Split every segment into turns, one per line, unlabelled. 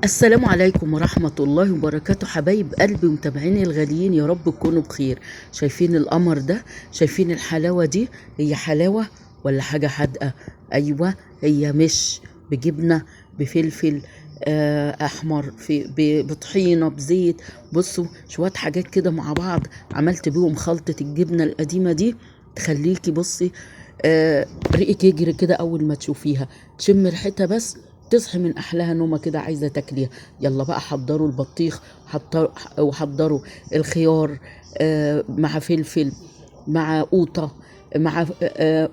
السلام عليكم ورحمة الله وبركاته، حبايب قلبي ومتابعيني الغاليين، يا رب تكونوا بخير. شايفين القمر ده؟ شايفين الحلاوة دي؟ هي حلاوة ولا حاجة حادقة؟ أيوة، هي مش بجبنة بفلفل أحمر بطحينة بزيت. بصوا شوية حاجات كده مع بعض، عملت بيهم خلطة الجبنة القديمة دي تخليكي بصي ريقك يجري كده أول ما تشوفيها، تشم ريحتها بس تصحي من احلاها نومه كده عايزه تاكليها. يلا بقى حضروا البطيخ، وحضروا الخيار مع فلفل، مع قوطه، مع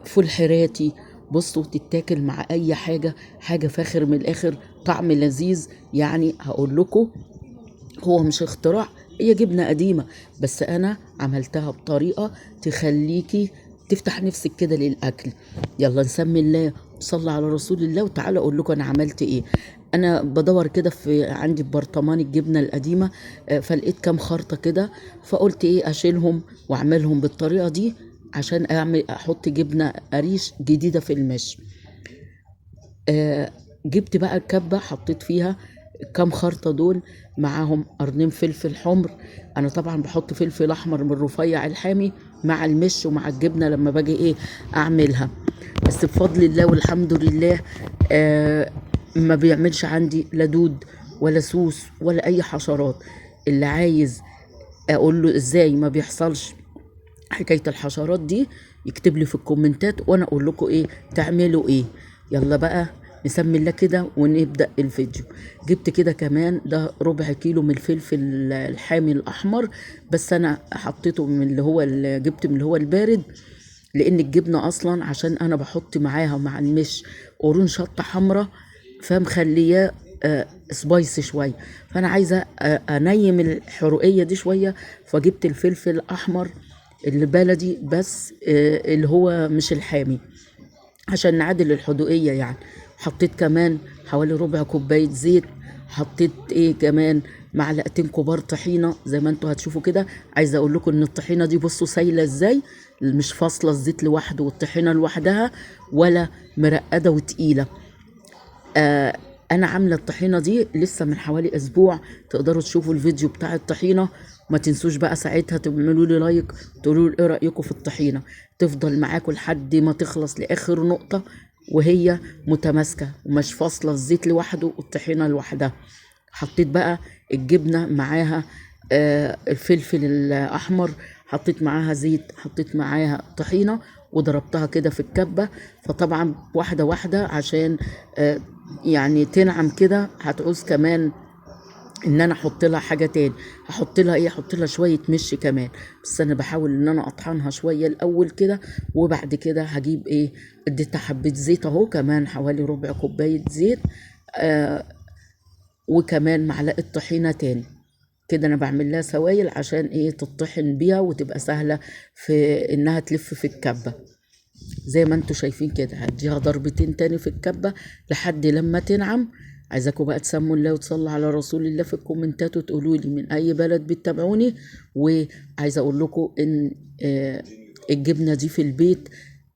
فول حراتي. بصوا تتاكل مع اي حاجه، حاجه فاخر من الاخر، طعم لذيذ. يعني هقول لكم، هو مش اختراع، هي جبنة قديمة، بس أنا عملتها بطريقة تخليكي تفتح نفسك كده للأكل. يلا نسمي الله وصلى على رسول الله، وتعالى أقول لكم أنا عملت إيه. أنا بدور كده في عندي برطمان الجبنة القديمة، فلقيت كام خرطة كده، فقلت إيه أشيلهم وأعملهم بالطريقة دي عشان أحط جبنة قريش جديدة في المش. جبت بقى الكبة، حطيت فيها كام خرطة دول، معاهم قرنين فلفل حمر. انا طبعا بحط فلفل احمر من الرفيع الحامي مع المش ومع الجبنة لما باجي ايه اعملها. بس بفضل الله والحمد لله ما بيعملش عندي لا دود ولا سوس ولا اي حشرات. اللي عايز اقول له ازاي ما بيحصلش حكاية الحشرات دي يكتب لي في الكومنتات وانا اقول لكم ايه تعملوا ايه. يلا بقى نسمي الله كده ونبدأ الفيديو. جبت كده كمان ده ربع كيلو من الفلفل الحامي الاحمر، بس انا حطيته من جبت من اللي هو البارد، لان الجبنة اصلا عشان انا بحط معاها مع المش قرون شطة حمراء، فمخلياه سبايسي شوية، فانا عايزة انيم الحرقية دي شوية. فجبت الفلفل الاحمر اللي بلدي بس، اللي هو مش الحامي، عشان نعادل الحدوقية يعني. حطيت كمان حوالي ربع كوباية زيت، حطيت ايه كمان معلقتين كبار طحينة زي ما انتوا هتشوفوا كده. عايزة اقول لكم ان الطحينة دي بصوا سايلة ازاي، مش فاصلة الزيت لوحده والطحينة لوحدها، ولا مرقدة وتقيلة. انا عامله الطحينه دي لسه من حوالي اسبوع، تقدروا تشوفوا الفيديو بتاع الطحينه. ما تنسوش بقى ساعتها تعملوا لي لايك، تقولوا لي ايه رايكم في الطحينه، تفضل معاكم لحد ما تخلص لاخر نقطه وهي متماسكه ومش فاصله الزيت لوحده والطحينه لوحدها. حطيت بقى الجبنه معاها، الفلفل الاحمر، حطيت معاها زيت، حطيت معاها طحينه، وضربتها كده في الكبه. فطبعا واحده واحده عشان يعني تنعم كده. هتعوز كمان ان انا احط لها حاجه تاني، هحط لها ايه، احط لها شويه مش كمان، بس انا بحاول ان انا اطحنها شويه الاول كده، وبعد كده هجيب ايه، اديتها حبه زيت اهو، كمان حوالي ربع كوبايه زيت، وكمان معلقه طحينه تاني. كده انا بعمل لها سوائل عشان ايه تطحن بيها وتبقى سهله في انها تلف في الكبه. زي ما انتوا شايفين كده هديها ضربتين تاني في الكبة لحد لما تنعم. عايزاكم بقى تسموا الله وتصلوا على رسول الله في الكومنتات، وتقولوا لي من اي بلد بتتابعوني. وعايزه اقول لكم ان الجبنه دي في البيت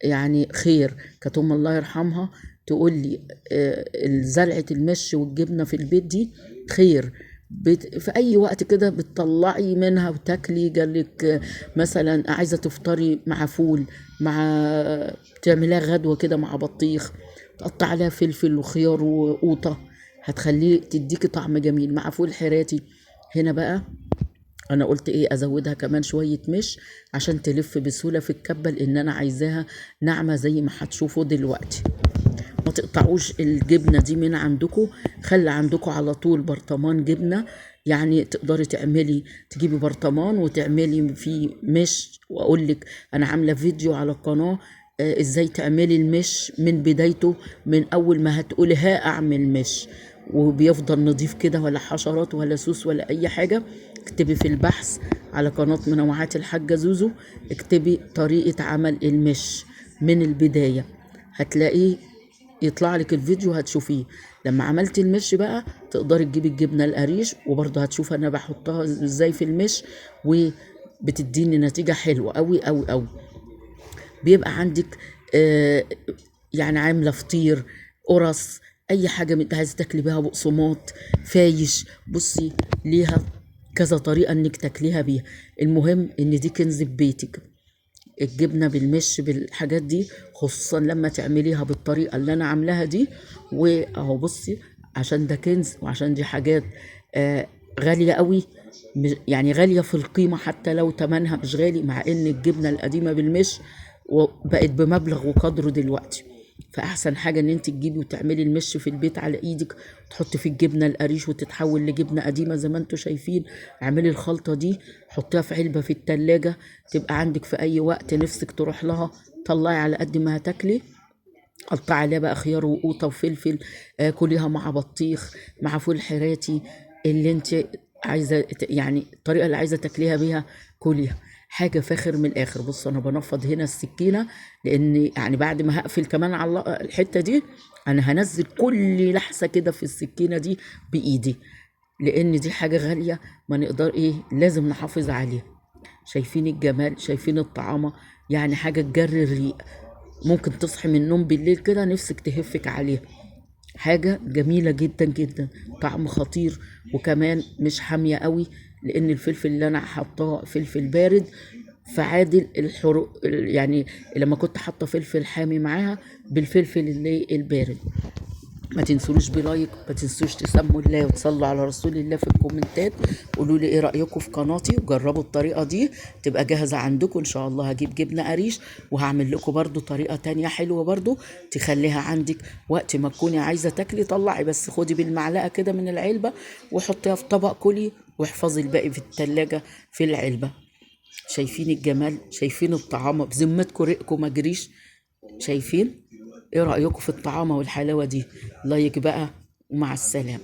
يعني خير. كانت الله يرحمها تقول لي زرعه المش والجبنه في البيت دي خير. في اي وقت كده بتطلعي منها وتاكلي، جالك مثلا عايزه تفطري مع فول، مع تعمليها غدوه كده مع بطيخ، تقطع عليها فلفل وخيار وقوطه، هتخليه تديكي طعم جميل مع فول حراتي. هنا بقى انا قلت ايه ازودها كمان شويه مش عشان تلف بسهوله في الكبه، لان انا عايزاها ناعمه زي ما هتشوفوا دلوقتي. ما تقطعوش الجبنة دي من عندكم، خلي عندكم على طول برطمان جبنة. يعني تقدري تجيبي برطمان وتعملي فيه مش، واقول لك انا عاملة فيديو على القناة ازاي تعملي المش من بدايته، من اول ما هتقولي ها اعمل مش، وبيفضل نضيف كده ولا حشرات ولا سوس ولا اي حاجة. اكتبي في البحث على قناة منوعات الحاجة زوزو، اكتبي طريقة عمل المش من البداية، هتلاقيه يطلع لك الفيديو هتشوفيه. لما عملت المش بقى تقدري تجيبي الجبنه القريش، وبرضه هتشوف انا بحطها ازاي في المش، وبتديني نتيجه حلوه قوي قوي قوي. بيبقى عندك يعني عامله فطير، قرص، اي حاجه من عايزه تاكلي بيها بقسماط، فايش، بصي ليها كذا طريقه انك تاكليها بيها. المهم ان دي كنز في بيتك، الجبنه بالمش بالحاجات دي، خصوصا لما تعمليها بالطريقه اللي انا عاملاها دي. واهو بصي، عشان ده كنز وعشان دي حاجات آه غاليه قوي، يعني غاليه في القيمه حتى لو تمنها مش غالي، مع ان الجبنه القديمه بالمش وبقت بمبلغ وقدره دلوقتي. فاحسن حاجه ان انت تجيبي وتعملي المش في البيت على ايدك، تحطي في الجبنه القريش وتتحول لجبنه قديمه زي ما انتم شايفين. اعملي الخلطه دي، حطيها في علبه في التلاجة، تبقى عندك في اي وقت نفسك تروح لها، طلعي على قد ما هتاكلي، قطعي عليها بقى خيار وقوطه وفلفل، كليها مع بطيخ، مع فول حراتي، اللي انت عايزه يعني الطريقه اللي عايزه تاكليها بيها كليها. حاجه فاخر من الاخر. بص انا بنفض هنا السكينه، لان يعني بعد ما هقفل كمان على الحته دي، انا هنزل كل لحسه كده في السكينه دي بايدي، لان دي حاجه غاليه، ما نقدر ايه، لازم نحافظ عليها. شايفين الجمال، شايفين الطعامه، يعني حاجه تجري الريق. ممكن تصحي من النوم بالليل كده نفسك تهفك عليها. حاجة جميلة جدا جدا، طعم خطير، وكمان مش حامية قوي، لان الفلفل اللي انا حاطاه فلفل بارد، فعادل يعني لما كنت حاطه فلفل حامي معاها بالفلفل اللي البارد. ما تنسوش بلايك، ما تنسوش تسموا الله وتصلوا على رسول الله في الكومنتات، قولوا لي ايه رأيكم في قناتي، وجربوا الطريقة دي تبقى جاهزة عندكم ان شاء الله. هجيب جبنة قريش، وهعمل لكم برضو طريقة تانية حلوة برضو تخليها عندك وقت ما تكوني عايزة تاكلي، طلعي بس خدي بالمعلقة كده من العلبة وحطيها في طبق كلي، واحفظي الباقي في التلاجة في العلبة. شايفين الجمال، شايفين الطعامة، بذمتكم ريقكم ما جريش. شايفين؟ ايه رأيكم في الطعامة والحلاوة دي؟ لايك بقى، ومع السلامة.